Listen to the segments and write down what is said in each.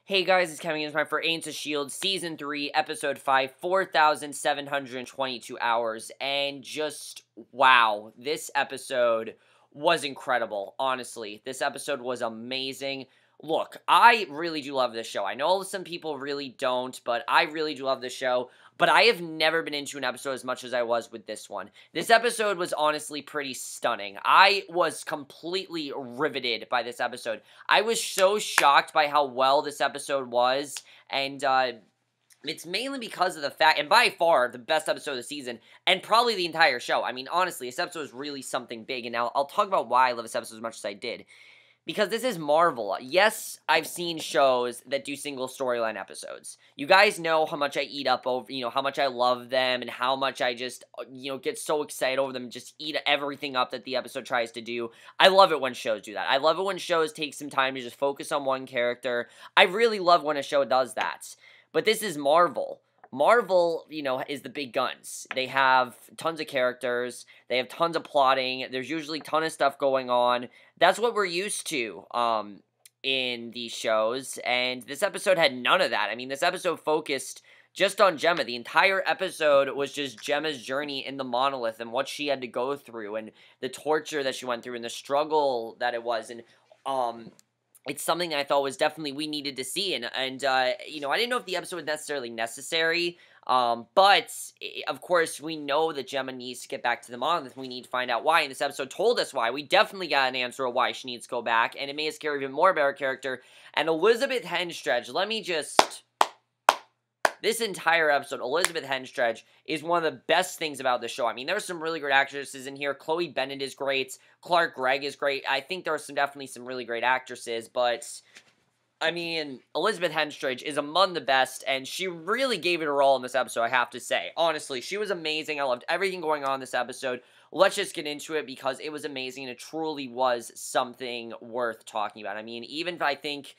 Hey guys, it's Kevin Games for S.H.I.E.L.D. Season 3, Episode 5, 4,722 hours, and just, wow, this episode was incredible, honestly. This episode was amazing. Look, I really do love this show. I know some people really don't, but I really do love this show. But I have never been into an episode as much as I was with this one. This episode was honestly pretty stunning. I was completely riveted by this episode. I was so shocked by how well this episode was, and it's mainly because of the fact, and by far, the best episode of the season, and probably the entire show. I mean, honestly, this episode is really something big, and now I'll talk about why I love this episode as much as I did. Because this is Marvel. Yes, I've seen shows that do single storyline episodes. You guys know how much I eat up over, how much I love them and how much I just, get so excited over them and just eat everything up that the episode tries to do. I love it when shows do that. I love it when shows take some time to just focus on one character. I really love when a show does that. But this is Marvel. Marvel, is the big guns. They have tons of characters. They have tons of plotting. There's usually a ton of stuff going on. That's what we're used to in these shows. And this episode had none of that. I mean, this episode focused just on Jemma. The entire episode was just Jemma's journey in the monolith and what she had to go through and the torture that she went through and the struggle that it was. And it's something that I thought was definitely we needed to see, and I didn't know if the episode was necessarily necessary, but, of course, we know that Jemma needs to get back to the monolith, we need to find out why, and this episode told us why. We definitely got an answer of why she needs to go back, and it made us care even more about her character, and Elizabeth Henstridge, this entire episode, Elizabeth Henstridge, is one of the best things about the show. I mean, there's some really great actresses in here. Chloe Bennett is great. Clark Gregg is great. I think there are definitely some really great actresses, but, I mean, Elizabeth Henstridge is among the best, and she really gave it her all in this episode, I have to say. Honestly, she was amazing. I loved everything going on in this episode. Let's just get into it, because it was amazing, and it truly was something worth talking about. I mean, even if I think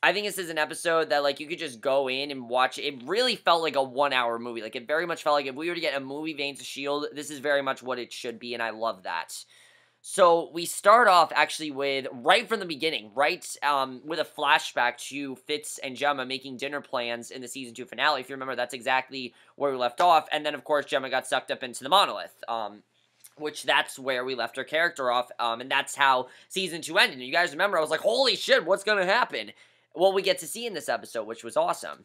this is an episode that, you could just go in and watch. It really felt like a 1-hour movie. It very much felt like if we were to get a movie vein to S.H.I.E.L.D., this is very much what it should be, and I love that. So, we start off, actually, with, right from the beginning, with a flashback to Fitz and Jemma making dinner plans in the Season 2 finale. If you remember, that's exactly where we left off, and then, of course, Jemma got sucked up into the monolith, which that's where we left her character off, and that's how Season 2 ended. And you guys remember, I was like, holy shit, what's gonna happen? Well, we get to see in this episode, which was awesome.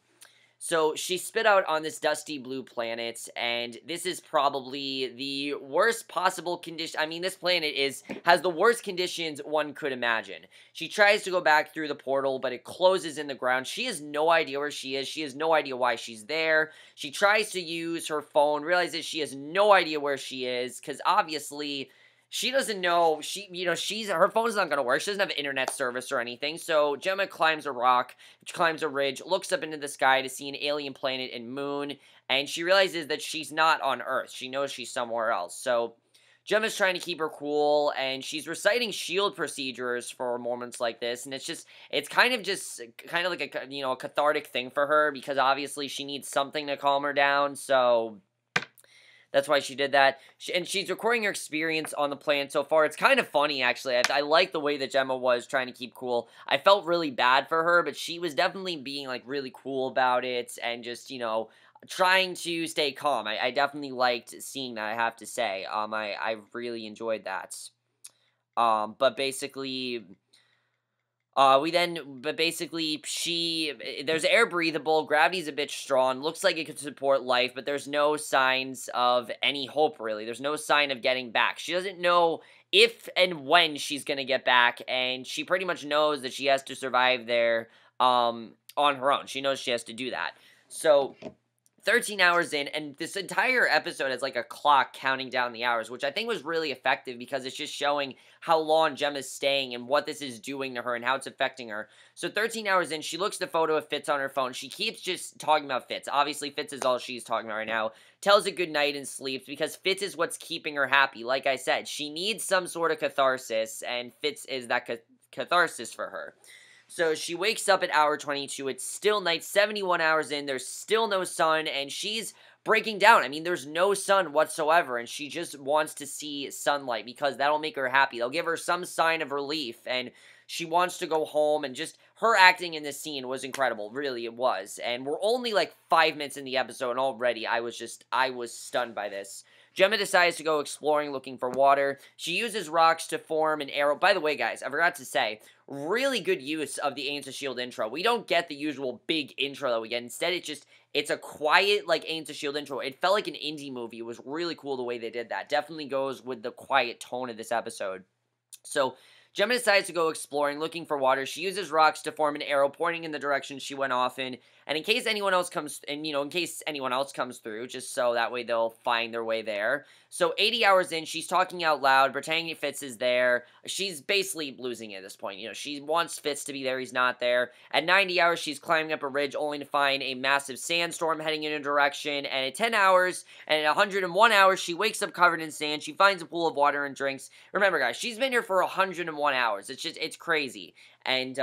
So, she spit out on this dusty blue planet, and this is probably the worst possible condition. I mean, this planet has the worst conditions one could imagine. She tries to go back through the portal, but it closes in the ground. She has no idea where she is. She has no idea why she's there. She tries to use her phone, realizes she has no idea where she is, because obviously she doesn't know, her phone's not going to work. She doesn't have internet service or anything. So Jemma climbs a rock, climbs a ridge, looks up into the sky to see an alien planet and moon, and she realizes that she's not on Earth. She knows she's somewhere else. So Jemma's trying to keep her cool, and she's reciting S.H.I.E.L.D. procedures for moments like this, and it's kind of like a cathartic thing for her, because obviously she needs something to calm her down, so that's why she did that. And she's recording her experience on the planet so far. It's kind of funny, actually. I like the way that Jemma was trying to keep cool. I felt really bad for her, but she was definitely being, really cool about it and just, trying to stay calm. I definitely liked seeing that, I have to say. I really enjoyed that. But basically, there's air breathable, gravity's a bit strong, looks like it could support life, but there's no signs of any hope, really. There's no sign of getting back. She doesn't know if and when she's gonna get back, and she pretty much knows that she has to survive there, on her own. She knows she has to do that. So 13 hours in, and this entire episode has, a clock counting down the hours, which I think was really effective because it's just showing how long Jemma's staying and what this is doing to her and how it's affecting her. So 13 hours in, she looks at the photo of Fitz on her phone. She keeps just talking about Fitz. Obviously, Fitz is all she's talking about right now. Tells it good night and sleeps because Fitz is what's keeping her happy. Like I said, she needs some sort of catharsis, and Fitz is that catharsis for her. So she wakes up at hour 22, it's still night, 71 hours in, there's still no sun, and she's breaking down. I mean, there's no sun whatsoever, and she just wants to see sunlight, because that'll make her happy. They'll give her some sign of relief, and she wants to go home, and just her acting in this scene was incredible. Really, it was. And we're only like 5 minutes in the episode, and already I was stunned by this. Jemma decides to go exploring, looking for water. She uses rocks to form an arrow. By the way, guys, I forgot to say, really good use of the Agents of S.H.I.E.L.D. intro. We don't get the usual big intro that we get. Instead, it's a quiet, like, Agents of S.H.I.E.L.D. intro. It felt like an indie movie. It was really cool the way they did that. Definitely goes with the quiet tone of this episode. So, Jemma decides to go exploring, looking for water. She uses rocks to form an arrow pointing in the direction she went off in. And in case anyone else comes through, just so that way they'll find their way there. So 80 hours in, she's talking out loud, pretending Fitz is there. She's basically losing it at this point. She wants Fitz to be there, he's not there. At 90 hours, she's climbing up a ridge only to find a massive sandstorm heading in a direction. And at 10 hours, and at 101 hours, she wakes up covered in sand. She finds a pool of water and drinks. Remember, guys, she's been here for 101 hours. It's crazy. And,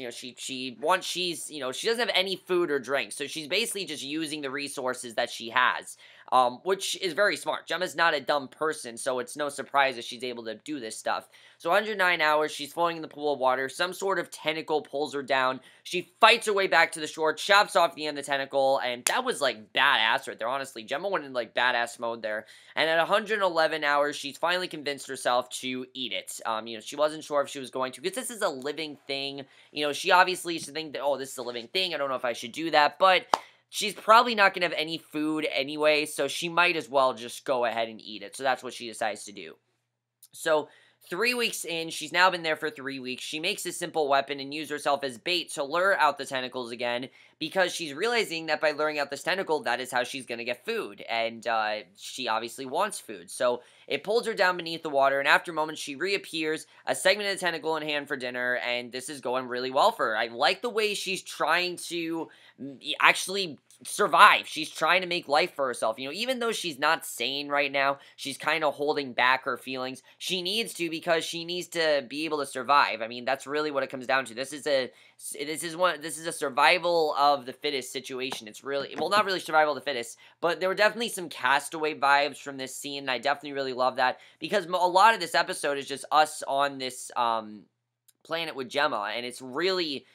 she doesn't have any food or drink, so she's basically just using the resources that she has, which is very smart. Gemma's not a dumb person, so it's no surprise that she's able to do this stuff. So 109 hours, she's floating in the pool of water. Some sort of tentacle pulls her down. She fights her way back to the shore, chops off the end of the tentacle, and that was, like, badass right there, honestly. Jemma went in, like, badass mode there. And at 111 hours, she's finally convinced herself to eat it. She wasn't sure if she was going to, because this is a living thing. She obviously should think that, oh, this is a living thing. I don't know if I should do that, but she's probably not going to have any food anyway, so she might as well just go ahead and eat it. So that's what she decides to do. So 3 weeks in, she's now been there for 3 weeks. She makes a simple weapon and uses herself as bait to lure out the tentacles again, because she's realizing that by luring out this tentacle, that is how she's going to get food, and she obviously wants food. So it pulls her down beneath the water, and after moments, she reappears, a segment of the tentacle in hand for dinner, and this is going really well for her. I like the way she's trying to actually survive. She's trying to make life for herself. Even though she's not sane right now, she's kind of holding back her feelings. She needs to, because she needs to be able to survive. I mean, that's really what it comes down to. This is a survival of the fittest situation. It's really, well, not really survival of the fittest, but there were definitely some Castaway vibes from this scene, and I definitely really love that, because a lot of this episode is just us on this planet with Jemma, and it's really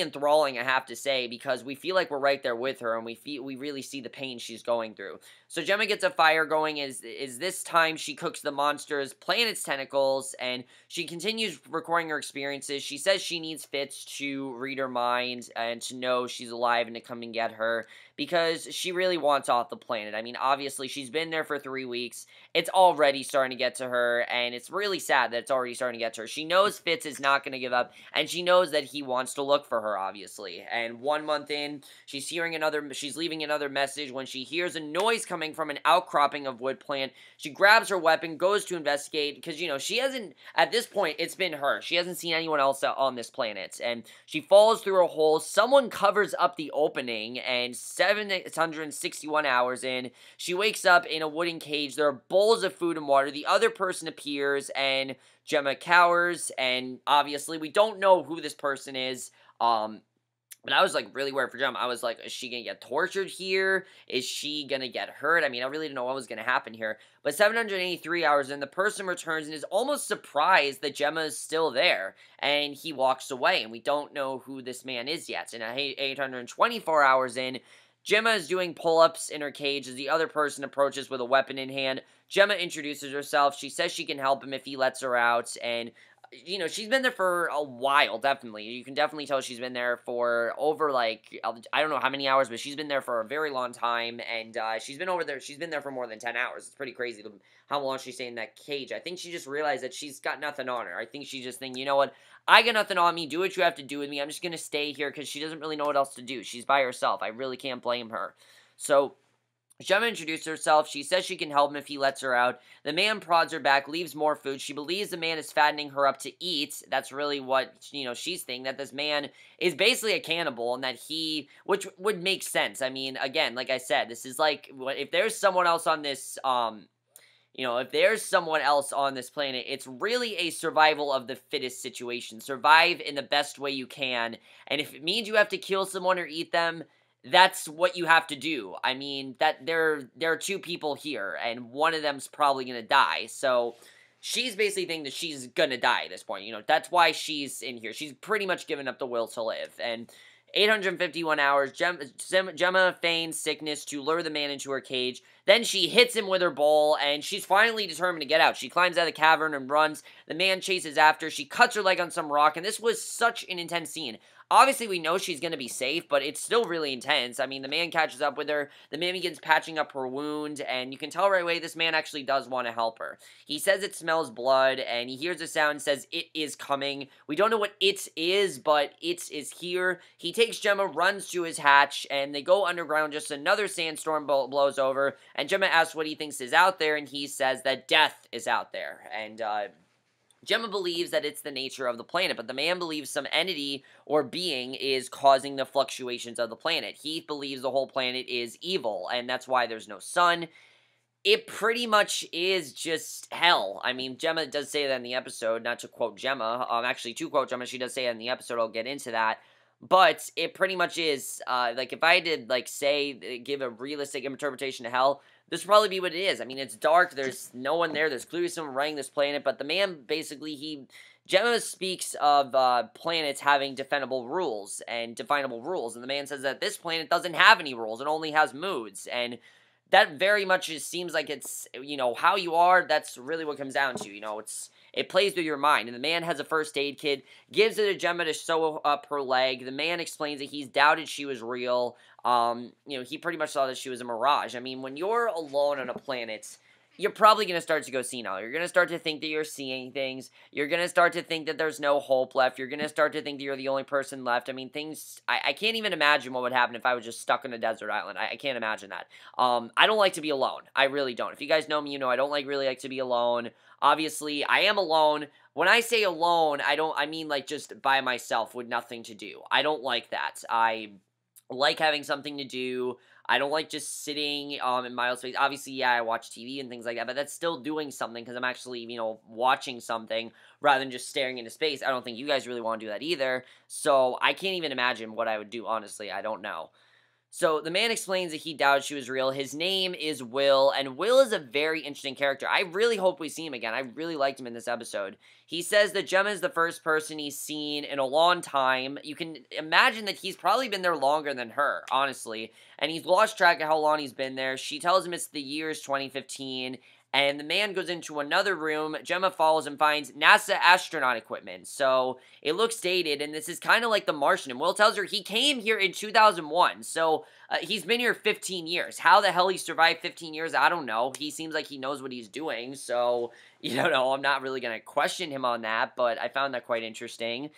enthralling, I have to say, because we feel like we're right there with her, and we really see the pain she's going through. So Jemma gets a fire going, is this time she cooks the monster's planet's tentacles, and she continues recording her experiences. She says she needs Fitz to read her mind, and to know she's alive, and to come and get her, because she really wants off the planet. I mean, obviously, she's been there for 3 weeks. It's already starting to get to her, and it's really sad that it's already starting to get to her. She knows Fitz is not going to give up, and she knows that he wants to look for her, obviously. And 1 month in, she's leaving another message when she hears a noise coming from an outcropping of wood plant. She grabs her weapon, goes to investigate, because, she hasn't, at this point, it's been her. She hasn't seen anyone else on this planet, and she falls through a hole. Someone covers up the opening, and 761 hours in, she wakes up in a wooden cage. There are bowls of food and water. The other person appears, and Jemma cowers, and obviously we don't know who this person is. But I was, like, really worried for Jemma. I was like, is she gonna get tortured here? Is she gonna get hurt? I mean, I really didn't know what was gonna happen here. But 783 hours in, the person returns and is almost surprised that Jemma is still there. And he walks away, and we don't know who this man is yet. And at 824 hours in, Jemma is doing pull-ups in her cage as the other person approaches with a weapon in hand. Jemma introduces herself. She says she can help him if he lets her out, and she's been there for a while, definitely. You can definitely tell she's been there for over, like, I don't know how many hours, but she's been there for a very long time, and she's been there for more than 10 hours. It's pretty crazy how long she's staying in that cage. I think she just realized that she's got nothing on her. I think she's just thinking, you know what, I got nothing on me, do what you have to do with me, I'm just gonna stay here, because she doesn't really know what else to do. She's by herself. I really can't blame her. So Jemma introduces herself. She says she can help him if he lets her out. The man prods her back, leaves more food. She believes the man is fattening her up to eat. That's really what, she's thinking, that this man is basically a cannibal, and that which would make sense. I mean, again, like I said, this is like, if there's someone else on this, if there's someone else on this planet, it's really a survival of the fittest situation. Survive in the best way you can, and if it means you have to kill someone or eat them, that's what you have to do. I mean, that there are two people here, and one of them's probably gonna die. So she's basically thinking that she's gonna die at this point. That's why she's in here. She's pretty much given up the will to live. And 851 hours, Jemma feigns sickness to lure the man into her cage. Then she hits him with her bowl, and she's finally determined to get out. She climbs out of the cavern and runs. The man chases after. She cuts her leg on some rock, and this was such an intense scene. Obviously, we know she's going to be safe, but it's still really intense. I mean, the man catches up with her. The man begins patching up her wound, and you can tell right away this man actually does want to help her. He says it smells blood, and he hears a sound and says it is coming. We don't know what it is, but it is here. He takes Jemma, runs to his hatch, and they go underground. Just another sandstorm blows over, and Jemma asks what he thinks is out there, and he says that death is out there. And, Jemma believes that it's the nature of the planet, but the man believes some entity or being is causing the fluctuations of the planet. He believes the whole planet is evil, and that's why there's no sun. It pretty much is just hell. I mean, Jemma does say that in the episode, not to quote Jemma. Actually, to quote Jemma, she does say it in the episode. I'll get into that. But it pretty much is, like, if I did, like, say, give a realistic interpretation to hell, this would probably be what it is. I mean, it's dark, there's no one there, there's clearly someone running this planet, but the man, basically, Jemma speaks of, planets having definable rules, and the man says that this planet doesn't have any rules, it only has moods, and that very much just seems like it's, how you are, that's really what comes down to, it plays with your mind. And the man has a first aid kit, gives it to Jemma to sew up her leg. The man explains that he's doubted she was real. He pretty much thought that she was a mirage. I mean, when you're alone on a planet, you're probably going to start to go senile. You're going to start to think that you're seeing things. You're going to start to think that there's no hope left. You're going to start to think that you're the only person left. I mean, I can't even imagine what would happen if I was just stuck on a desert island. I can't imagine that. I don't like to be alone. I really don't. If you guys know me, I don't really like to be alone. Obviously, I am alone. When I say alone, I mean like just by myself with nothing to do. I don't like that. I like having something to do. I don't like just sitting in my own space. Obviously, yeah, I watch TV and things like that, but that's still doing something because I'm actually, watching something rather than just staring into space. I don't think you guys really want to do that either. So I can't even imagine what I would do, honestly. I don't know. So the man explains that he doubts she was real. His name is Will, and Will is a very interesting character. I really hope we see him again. I really liked him in this episode. He says that Jemma is the first person he's seen in a long time. You can imagine that he's probably been there longer than her, honestly. And he's lost track of how long he's been there. She tells him it's the year's 2015. And the man goes into another room. Jemma follows and finds NASA astronaut equipment. So it looks dated, and this is kind of like The Martian. And Will tells her he came here in 2001. So he's been here 15 years. How the hell he survived 15 years, I don't know. He seems like he knows what he's doing. So, I'm not really going to question him on that. But I found that quite interesting.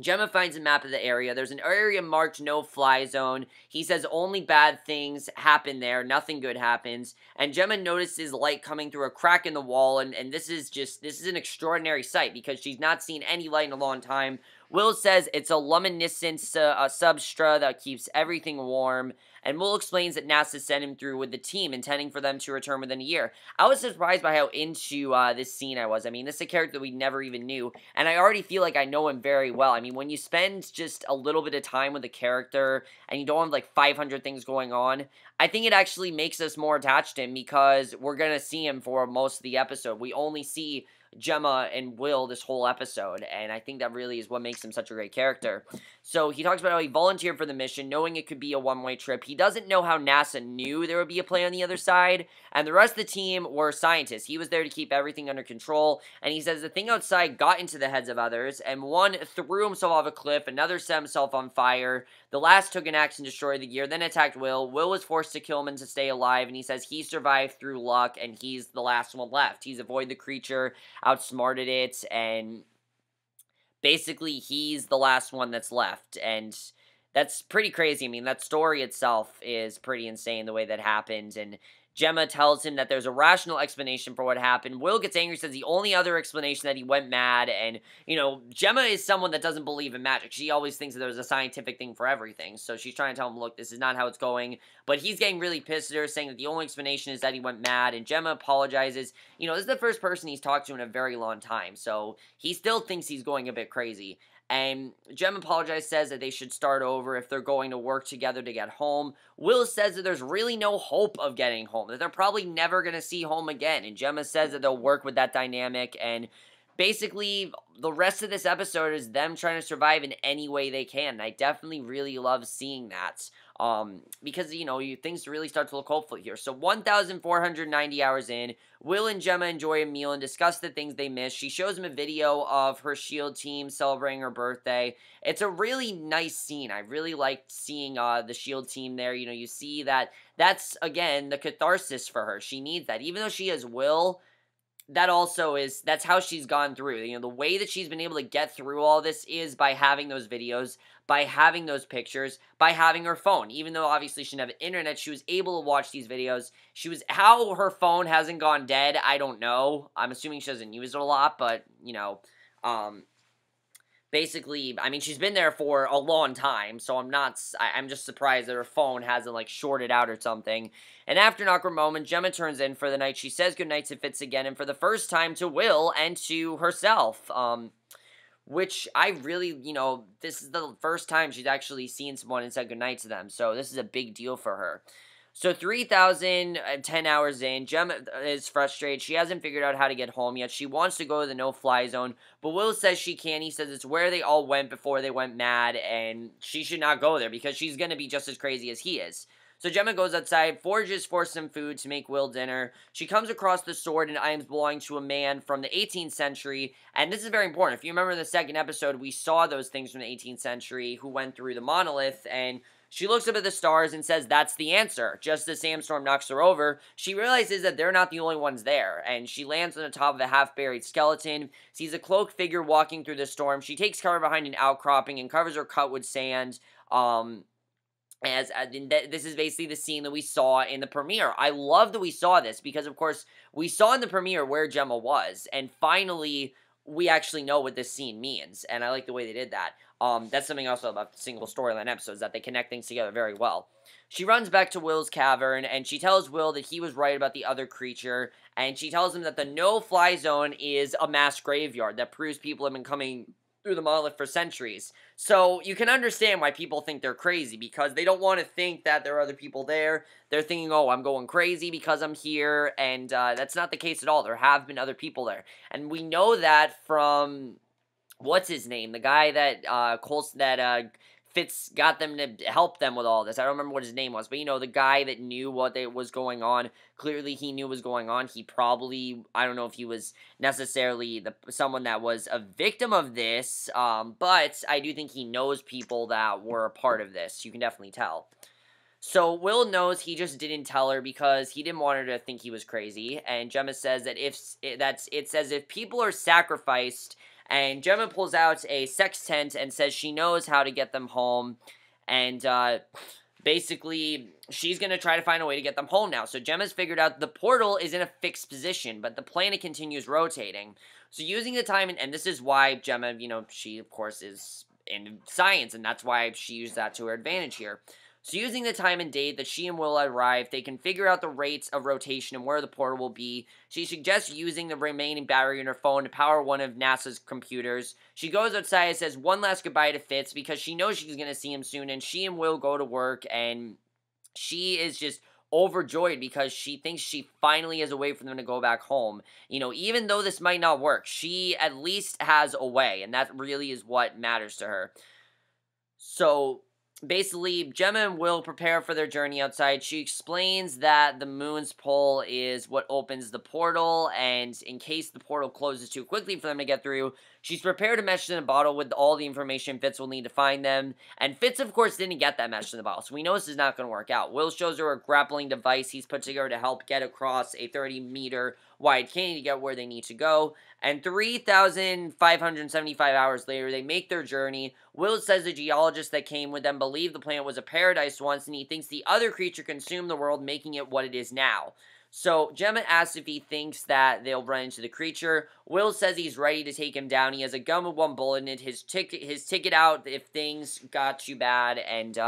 Jemma finds a map of the area. There's an area marked no-fly zone. He says only bad things happen there. Nothing good happens. And Jemma notices light coming through a crack in the wall. And this is an extraordinary sight because she's not seen any light in a long time. Will says it's a luminescent substrate that keeps everything warm. And Will explains that NASA sent him through with the team, intending for them to return within a year. I was surprised by how into this scene I was. I mean, this is a character that we never even knew, and I already feel like I know him very well. I mean, when you spend just a little bit of time with a character, and you don't have like 500 things going on, I think it actually makes us more attached to him because we're going to see him for most of the episode. We only see Jemma and Will this whole episode, and I think that really is what makes him such a great character. So he talks about how he volunteered for the mission, knowing it could be a one-way trip. He doesn't know how NASA knew there would be a plane on the other side, and the rest of the team were scientists. He was there to keep everything under control, and he says the thing outside got into the heads of others, and one threw himself off a cliff, another set himself on fire. The last took an axe and destroyed the gear, then attacked Will. Will was forced to kill him to stay alive, and he says he survived through luck, and he's the last one left. He's avoided the creature, outsmarted it, and basically he's the last one that's left, and that's pretty crazy. I mean, that story itself is pretty insane, the way that happened, and Jemma tells him that there's a rational explanation for what happened. Will gets angry, says the only other explanation that he went mad, and, Jemma is someone that doesn't believe in magic. She always thinks that there's a scientific thing for everything, so she's trying to tell him, look, this is not how it's going, but he's getting really pissed at her, saying that the only explanation is that he went mad, and Jemma apologizes. This is the first person he's talked to in a very long time, so he still thinks he's going a bit crazy. And Jem apologizes, says that they should start over if they're going to work together to get home. Will says that there's really no hope of getting home, that they're probably never going to see home again. And Gemma says that they'll work with that dynamic. And basically, the rest of this episode is them trying to survive in any way they can. And I definitely really love seeing that. Because, things really start to look hopeful here. So 1,490 hours in, Will and Gemma enjoy a meal and discuss the things they miss. She shows him a video of her S.H.I.E.L.D. team celebrating her birthday. It's a really nice scene. I really liked seeing the S.H.I.E.L.D. team there. You see that's, again, the catharsis for her. She needs that. Even though she has Will, that's how she's gone through. The way that she's been able to get through all this is by having those videos, by having those pictures, by having her phone. Even though obviously she didn't have internet, she was able to watch these videos. How her phone hasn't gone dead, I don't know. I'm assuming she doesn't use it a lot, but, basically, I mean, she's been there for a long time, so I'm just surprised that her phone hasn't, shorted out or something. And after an awkward moment, Gemma turns in for the night. She says goodnight to Fitz again, and for the first time to Will and to herself, which I really, this is the first time she's actually seen someone and said goodnight to them, so this is a big deal for her. So 3,010 hours in, Gemma is frustrated. She hasn't figured out how to get home yet. She wants to go to the no-fly zone, but Will says she can't. He says it's where they all went before they went mad, and she should not go there because she's going to be just as crazy as he is. So Gemma goes outside, forages for some food to make Will dinner. She comes across the sword and items belonging to a man from the 18th century, and this is very important. If you remember in the second episode, we saw those things from the 18th century who went through the monolith, and she looks up at the stars and says that's the answer. Just as Sandstorm knocks her over, she realizes that they're not the only ones there, and she lands on the top of a half-buried skeleton, sees a cloaked figure walking through the storm. She takes cover behind an outcropping and covers her cut with sand. This is basically the scene that we saw in the premiere. I love that we saw this because, of course, we saw in the premiere where Gemma was, and finally we actually know what this scene means, and I like the way they did that. That's something also about single storyline episodes, that they connect things together very well. She runs back to Will's cavern, and she tells Will that he was right about the other creature, and she tells him that the no-fly zone is a mass graveyard that proves people have been coming through the monolith for centuries. So you can understand why people think they're crazy, because they don't want to think that there are other people there. They're thinking, oh, I'm going crazy because I'm here, and that's not the case at all. There have been other people there. And we know that from, what's his name? The guy that Fitz got them to help them with all this. I don't remember what his name was, but the guy that knew what was going on. Clearly, he knew what was going on. He probably, I don't know if he was necessarily someone that was a victim of this, but I do think he knows people that were a part of this. You can definitely tell. So Will knows he just didn't tell her because he didn't want her to think he was crazy. And Gemma says that it's as if people are sacrificed. And Gemma pulls out a sextant and says she knows how to get them home. And basically, she's going to try to find a way to get them home now. So Gemma's figured out the portal is in a fixed position, but the planet continues rotating. So using the time, and this is why Gemma, she, of course, is in science, and that's why she used that to her advantage here. So using the time and date that she and Will arrive, they can figure out the rates of rotation and where the portal will be. She suggests using the remaining battery in her phone to power one of NASA's computers. She goes outside and says one last goodbye to Fitz because she knows she's going to see him soon, and she and Will go to work, and she is just overjoyed because she thinks she finally has a way for them to go back home. Even though this might not work, she at least has a way, and that really is what matters to her. So basically, Gemma and Will prepare for their journey outside. She explains that the moon's pull is what opens the portal, and in case the portal closes too quickly for them to get through, she's prepared a message in a bottle with all the information Fitz will need to find them. And Fitz, of course, didn't get that message in the bottle, so we know this is not going to work out. Will shows her a grappling device he's put together to help get across a 30-meter wide canyon to get where they need to go. And 3,575 hours later, they make their journey. Will says the geologists that came with them believed the planet was a paradise once, and he thinks the other creature consumed the world, making it what it is now. So Gemma asks if he thinks that they'll run into the creature. Will says he's ready to take him down. He has a gun with one bullet in it, his ticket out if things got too bad, and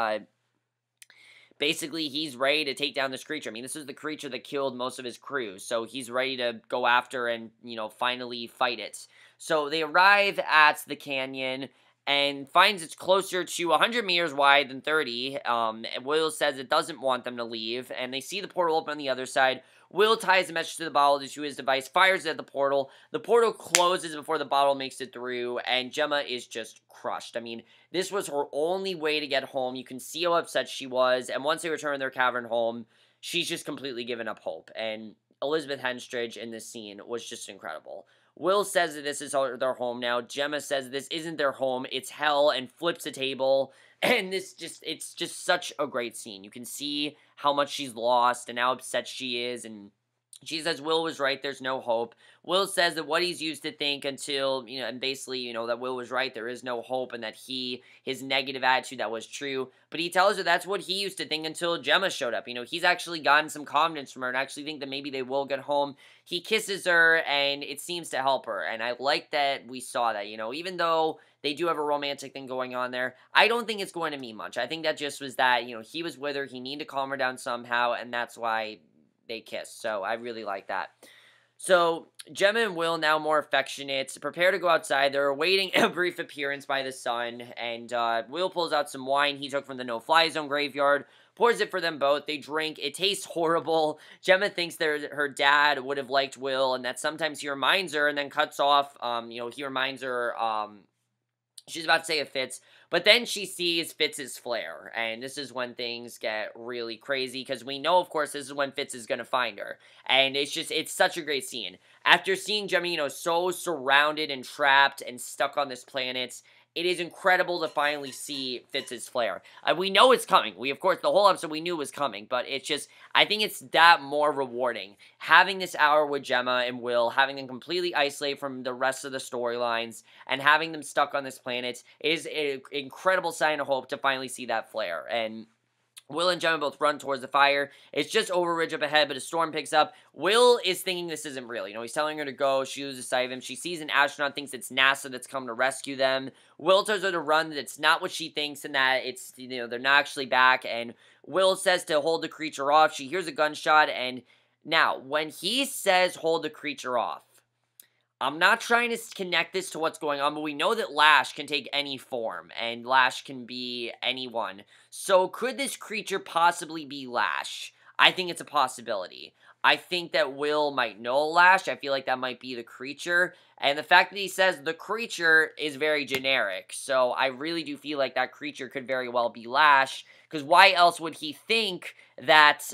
basically, he's ready to take down this creature. I mean, this is the creature that killed most of his crew, so he's ready to go after and, finally fight it. So they arrive at the canyon, and finds it's closer to 100 meters wide than 30. And Will says it doesn't want them to leave, and they see the portal open on the other side. Will ties a message to the bottle to his device, fires it at the portal. The portal closes before the bottle makes it through, and Jemma is just crushed. I mean, this was her only way to get home. You can see how upset she was, and once they return their cavern home, she's just completely given up hope. And Elizabeth Henstridge in this scene was just incredible. Will says that this is their home now. Jemma says this isn't their home, it's hell, and flips the table. And it's just such a great scene. You can see how much she's lost and how upset she is, and she says Will was right, there's no hope. Will says that what he's used to think until, and basically, that Will was right, there is no hope, and that his negative attitude, that was true. But he tells her that's what he used to think until Jemma showed up. He's actually gotten some confidence from her and actually think that maybe they will get home. He kisses her, and it seems to help her, and I like that we saw that, even though they do have a romantic thing going on there, I don't think it's going to mean much. I think that just was that, he was with her, he needed to calm her down somehow, and that's why they kiss. So I really like that. So Jemma and Will, now more affectionate, prepare to go outside. They're awaiting a brief appearance by the sun, and Will pulls out some wine he took from the no-fly zone graveyard, pours it for them both. They drink. It tastes horrible. Jemma thinks her dad would have liked Will, and that sometimes he reminds her, and then cuts off, he reminds her, she's about to say it Fitz, but then she sees Fitz's flare, and this is when things get really crazy, because we know, of course, this is when Fitz is going to find her, and it's such a great scene. After seeing Jemma, so surrounded and trapped and stuck on this planet, it is incredible to finally see Fitz's flare. We know it's coming. Of course, the whole episode we knew was coming, but I think it's that more rewarding. Having this hour with Jemma and Will, having them completely isolated from the rest of the storylines, and having them stuck on this planet is an incredible sign of hope to finally see that flare. And Will and Jemma both run towards the fire. It's just over a ridge up ahead, but a storm picks up. Will is thinking this isn't real. He's telling her to go. She loses sight of him. She sees an astronaut, thinks it's NASA that's come to rescue them. Will tells her to run, that it's not what she thinks, and that it's, they're not actually back. And Will says to hold the creature off. She hears a gunshot, and now, when he says hold the creature off, I'm not trying to connect this to what's going on, but we know that Lash can take any form, and Lash can be anyone. So could this creature possibly be Lash? I think it's a possibility. I think that Will might know Lash. I feel like that might be the creature. And the fact that he says the creature is very generic. So I really do feel like that creature could very well be Lash. Because why else would he think that,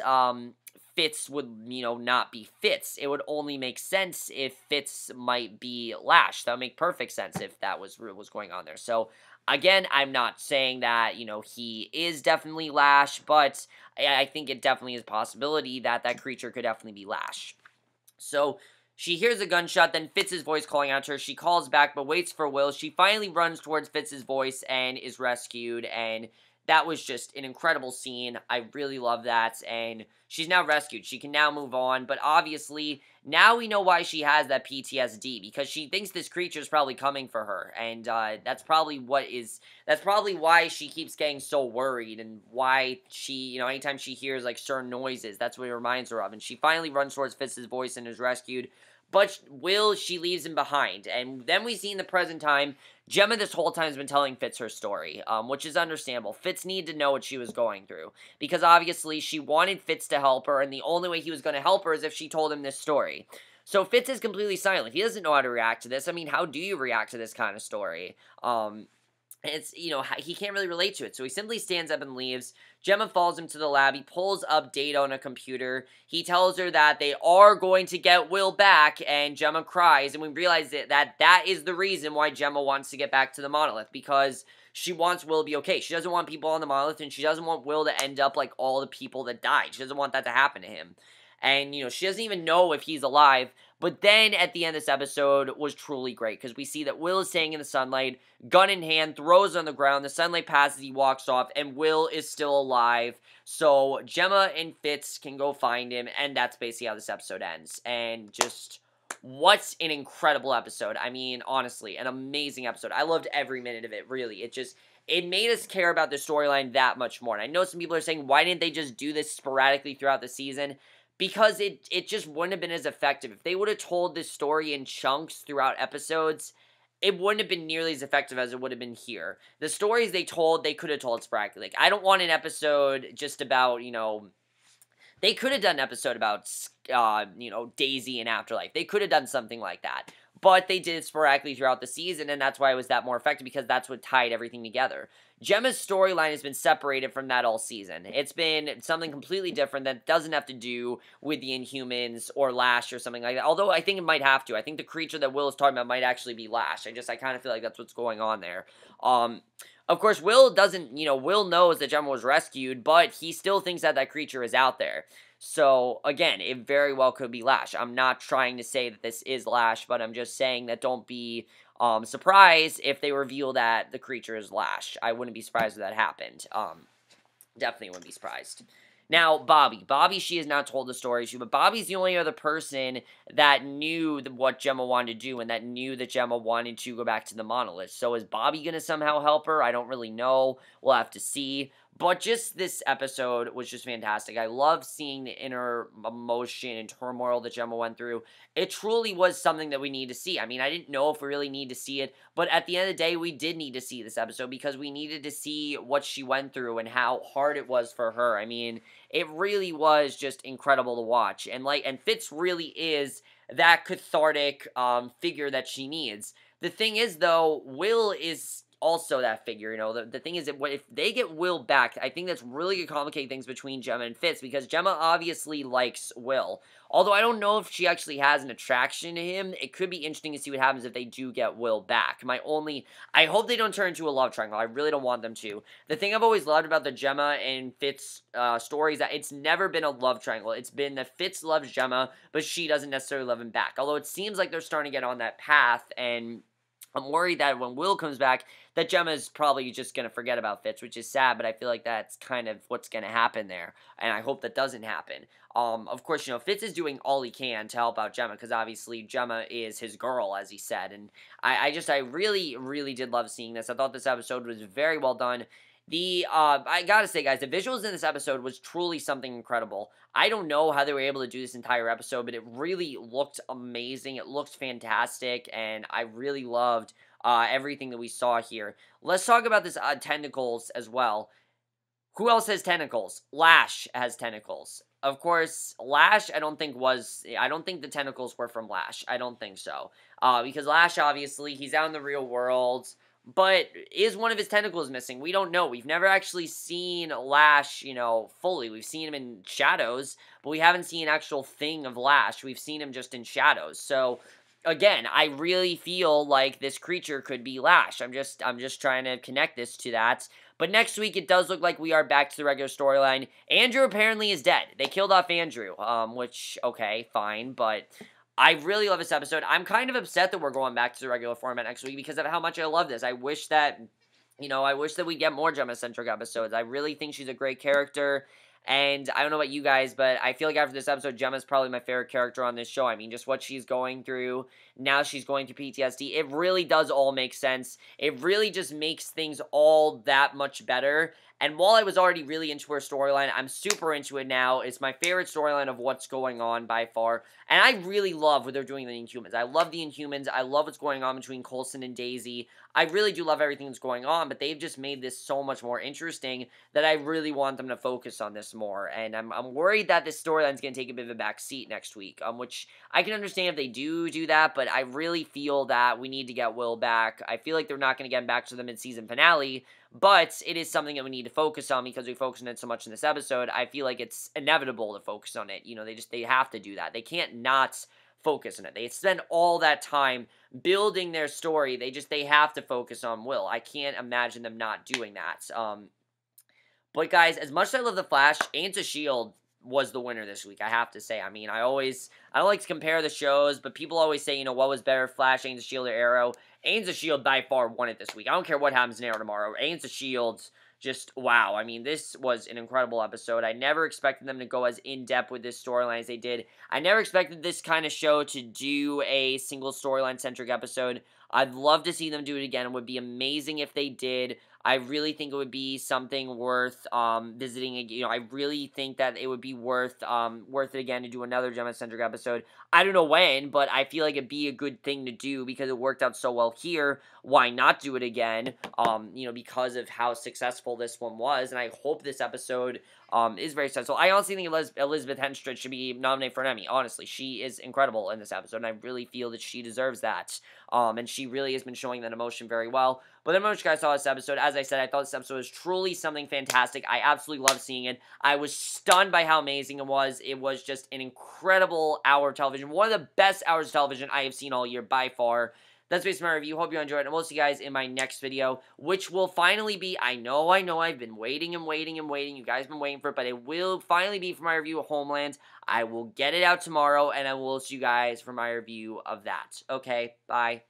Fitz would, not be Fitz? It would only make sense if Fitz might be Lash. That would make perfect sense if that was going on there. So, again, I'm not saying that, he is definitely Lash, but I think it definitely is a possibility that that creature could definitely be Lash. So, she hears a gunshot, then Fitz's voice calling out to her. She calls back, but waits for Will. She finally runs towards Fitz's voice and is rescued, and that was just an incredible scene. I really love that, and she's now rescued. She can now move on, but obviously, now we know why she has that PTSD, because she thinks this creature is probably coming for her, and that's probably why she keeps getting so worried, and why she, anytime she hears, certain noises, that's what it reminds her of, and she finally runs towards Fitz's voice and is rescued. But she leaves him behind, and then we see in the present time, Jemma this whole time has been telling Fitz her story, which is understandable. Fitz needed to know what she was going through, because obviously she wanted Fitz to help her, and the only way he was going to help her is if she told him this story. So Fitz is completely silent. He doesn't know how to react to this. I mean, how do you react to this kind of story? It's, he can't really relate to it, so he simply stands up and leaves. Jemma follows him to the lab. He pulls up data on a computer. He tells her that they are going to get Will back, and Jemma cries, and we realize that is the reason why Jemma wants to get back to the monolith, because she wants Will to be okay. She doesn't want people on the monolith, and she doesn't want Will to end up like all the people that died. She doesn't want that to happen to him. And, she doesn't even know if he's alive. But then, at the end of this episode, was truly great, because we see that Will is staying in the sunlight, gun in hand, throws on the ground, the sunlight passes, he walks off, and Will is still alive. So, Jemma and Fitz can go find him, and that's basically how this episode ends. And just, what an incredible episode. I mean, honestly, an amazing episode. I loved every minute of it, really. It made us care about the storyline that much more. And I know some people are saying, why didn't they just do this sporadically throughout the season? Because it just wouldn't have been as effective. If they would have told this story in chunks throughout episodes, it wouldn't have been nearly as effective as it would have been here. The stories they told, they could have told sporadically. Like, I don't want an episode just about, they could have done an episode about, Daisy and Afterlife. They could have done something like that. But they did it sporadically throughout the season, and that's why it was that more effective, because that's what tied everything together. Gemma's storyline has been separated from that all season. It's been something completely different that doesn't have to do with the Inhumans or Lash or something like that. Although I think it might have to. I think the creature that Will is talking about might actually be Lash. I kind of feel like that's what's going on there. Of course, Will doesn't, Will knows that Gemma was rescued, but he still thinks that that creature is out there. So, again, it very well could be Lash. I'm not trying to say that this is Lash, but I'm just saying that don't be surprised if they reveal that the creature is Lash. I wouldn't be surprised if that happened. Definitely wouldn't be surprised. Now, Bobbi, she has not told the story, but Bobbi's the only other person that knew what Jemma wanted to do and that knew that Jemma wanted to go back to the monolith. So is Bobbi going to somehow help her? I don't really know. We'll have to see. But just this episode was just fantastic. I love seeing the inner emotion and turmoil that Jemma went through. It truly was something that we need to see. I mean, I didn't know if we really need to see it, but at the end of the day, we did need to see this episode because we needed to see what she went through and how hard it was for her. I mean, it really was just incredible to watch. And Fitz really is that cathartic figure that she needs. The thing is, though, Will is also that figure. The thing is that if they get Will back, I think that's really going to complicate things between Jemma and Fitz, because Jemma obviously likes Will. Although I don't know if she actually has an attraction to him. It could be interesting to see what happens if they do get Will back. I hope they don't turn into a love triangle. I really don't want them to. The thing I've always loved about the Jemma and Fitz story is that it's never been a love triangle. It's been that Fitz loves Jemma, but she doesn't necessarily love him back. Although it seems like they're starting to get on that path, and I'm worried that when Will comes back, that Gemma's probably just going to forget about Fitz, which is sad, but I feel like that's kind of what's going to happen there, and I hope that doesn't happen. Of course, Fitz is doing all he can to help out Jemma, because obviously Jemma is his girl, as he said, and I really, really did love seeing this. I thought this episode was very well done. I gotta say, guys, the visuals in this episode was truly something incredible. I don't know how they were able to do this entire episode, but it really looked amazing. It looked fantastic, and I really loved everything that we saw here. Let's talk about this tentacles as well. Who else has tentacles? Lash has tentacles. Of course, Lash, I don't think the tentacles were from Lash. I don't think so. Because Lash, obviously, he's out in the real world. But is one of his tentacles missing? We don't know. We've never actually seen Lash, fully. We've seen him in shadows, but we haven't seen an actual thing of Lash. We've seen him just in shadows. So, again, I really feel like this creature could be Lash. I'm just trying to connect this to that. But next week, it does look like we are back to the regular storyline. Andrew apparently is dead. They killed off Andrew, which, okay, fine, but I really love this episode. I'm kind of upset that we're going back to the regular format next week because of how much I love this. I wish that we get more Gemma-centric episodes. I really think she's a great character. And I don't know about you guys, but I feel like after this episode, Gemma's probably my favorite character on this show. I mean, just what she's going through. Now she's going through PTSD. It really does all make sense. It really just makes things all that much better. And while I was already really into her storyline, I'm super into it now. It's my favorite storyline of what's going on by far. And I really love what they're doing with the Inhumans. I love the Inhumans. I love what's going on between Coulson and Daisy. I really do love everything that's going on, but they've just made this so much more interesting that I really want them to focus on this more. And I'm worried that this storyline is going to take a bit of a back seat next week, which I can understand if they do that, but I really feel that we need to get Will back. I feel like they're not going to get him back to the mid-season finale, but it is something that we need to focus on because we focused on it so much in this episode. I feel like it's inevitable to focus on it. They have to do that. They can't not focus on it. They spend all that time building their story. They have to focus on Will. I can't imagine them not doing that. But guys, as much as I love The Flash, Agents of S.H.I.E.L.D. was the winner this week, I have to say. I mean, I don't like to compare the shows, but people always say, what was better, Flash, Agents of S.H.I.E.L.D. or Arrow? Agents of S.H.I.E.L.D. by far won it this week. I don't care what happens in Arrow tomorrow. Agents of S.H.I.E.L.D. just, wow. I mean, this was an incredible episode. I never expected them to go as in-depth with this storyline as they did. I never expected this kind of show to do a single storyline-centric episode. I'd love to see them do it again. It would be amazing if they did. I really think it would be something worth visiting. You know, I really think that it would be worth it again to do another Gemma-centric episode. I don't know when, but I feel like it'd be a good thing to do because it worked out so well here. Why not do it again? You know, because of how successful this one was, and I hope this episode is very successful. I honestly think Elizabeth Henstridge should be nominated for an Emmy. Honestly, she is incredible in this episode, and I really feel that she deserves that. And she really has been showing that emotion very well. But then, most guys saw this episode. As I said, I thought this episode was truly something fantastic. I absolutely loved seeing it. I was stunned by how amazing it was. It was just an incredible hour of television. One of the best hours of television I have seen all year by far. That's basically my review. Hope you enjoyed it, and we'll see you guys in my next video, which will finally be, I know, I've been waiting and waiting and waiting. You guys have been waiting for it, but it will finally be for my review of Homeland. I will get it out tomorrow, and I will see you guys for my review of that. Okay, bye.